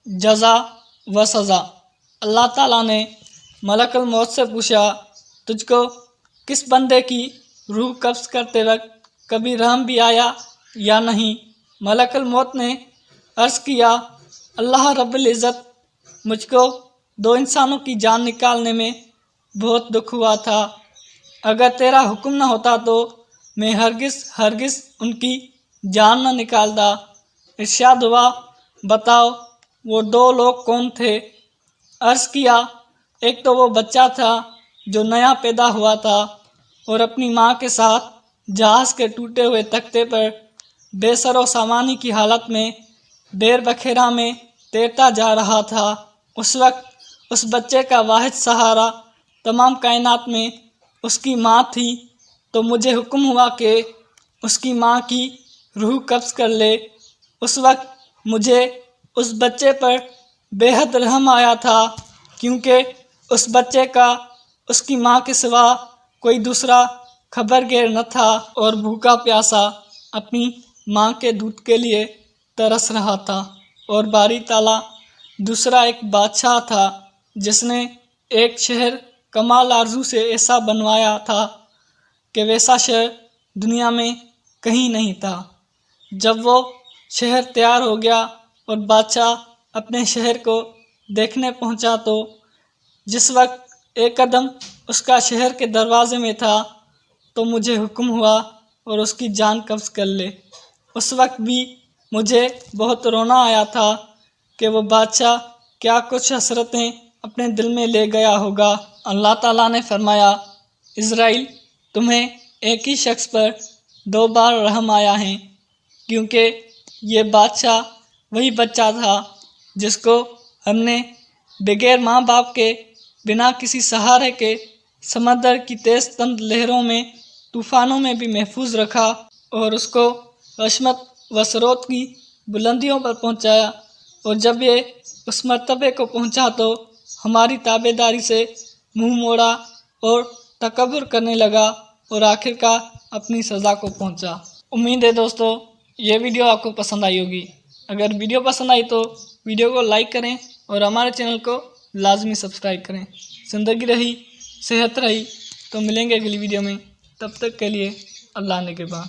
जज़ा व सज़ा। अल्लाह ताला ने मलकुल मौत से पूछा, तुझको किस बंदे की रूह कब्ज़ करते वक्त कभी रहम भी आया या नहीं? मलकुल मौत ने अर्ज़ किया, अल्लाह रब्बुल इज़्ज़त, मुझको 2 इंसानों की जान निकालने में बहुत दुख हुआ था। अगर तेरा हुक्म न होता तो मैं हरगिज़ उनकी जान न निकालता। इरशाद हुआ, बताओ वो 2 लोग कौन थे? अर्ज़ किया, एक तो वो बच्चा था जो नया पैदा हुआ था और अपनी माँ के साथ जहाज़ के टूटे हुए तख्ते पर बेसरो सामानी की हालत में बेर बखेरा में तैरता जा रहा था। उस वक्त उस बच्चे का वाहिद सहारा तमाम कायनात में उसकी माँ थी। तो मुझे हुक्म हुआ कि उसकी माँ की रूह कब्ज़ कर ले। उस वक्त मुझे उस बच्चे पर बेहद रहम आया था, क्योंकि उस बच्चे का उसकी माँ के सिवा कोई दूसरा खबरगेर न था और भूखा प्यासा अपनी माँ के दूध के लिए तरस रहा था। और बारी ताला दूसरा एक बादशाह था जिसने एक शहर कमाल आरजू से ऐसा बनवाया था कि वैसा शहर दुनिया में कहीं नहीं था। जब वो शहर तैयार हो गया और बादशाह अपने शहर को देखने पहुंचा, तो जिस वक्त एक कदम उसका शहर के दरवाजे में था तो मुझे हुक्म हुआ और उसकी जान कब्ज़ कर ले। उस वक्त भी मुझे बहुत रोना आया था कि वो बादशाह क्या कुछ हसरतें अपने दिल में ले गया होगा। अल्लाह ताला ने फरमाया, इज़राइल, तुम्हें एक ही शख्स पर 2 बार रहम आया है, क्योंकि ये बादशाह वही बच्चा था जिसको हमने बगैर माँ बाप के, बिना किसी सहारे के समंदर की तेज़ तंद लहरों में, तूफ़ानों में भी महफूज रखा और उसको अशमत व सरोत की बुलंदियों पर पहुंचाया। और जब ये उस मर्तबे को पहुंचा तो हमारी ताबेदारी से मुंह मोड़ा और तकब्बुर करने लगा और आखिरकार अपनी सज़ा को पहुंचा। उम्मीद है दोस्तों ये वीडियो आपको पसंद आई होगी। अगर वीडियो पसंद आई तो वीडियो को लाइक करें और हमारे चैनल को लाजमी सब्सक्राइब करें। ज़िंदगी रही, सेहत रही, तो मिलेंगे अगली वीडियो में। तब तक के लिए अल्लाह ने कृपा।